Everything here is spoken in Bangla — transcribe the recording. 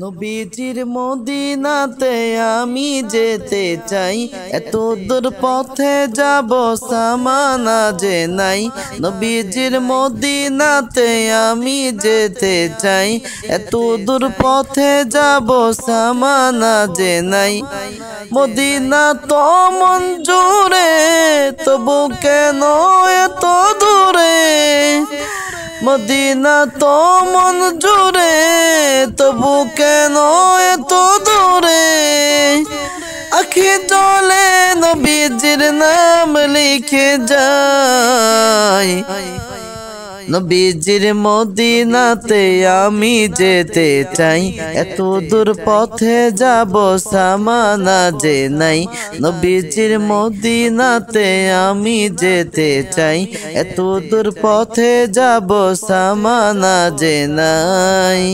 নবীজির মদিনাতে আমি যেতে চাই, এত দূর পথে যাব সামানা যে নাই। নবীজির মদিনাতে আমি যেতে চাই, এত দূর পথে যাব সামানা যে নাই। মদিনা তো মন জুড়ে, তবু কেন এত দূরে? মদিনা তো মন জুড়ে, তবু কেন এত দূরে? আখি জলে নবীজির নাম লিখে যায়, নবীজির মদিনাতে আমি যেতে চাই, এত দূর পথে যাব সামানা যে নাই। নবীজির মদিনাতে আমি যেতে চাই, এত দূর পথে যাব সামানা যে নাই।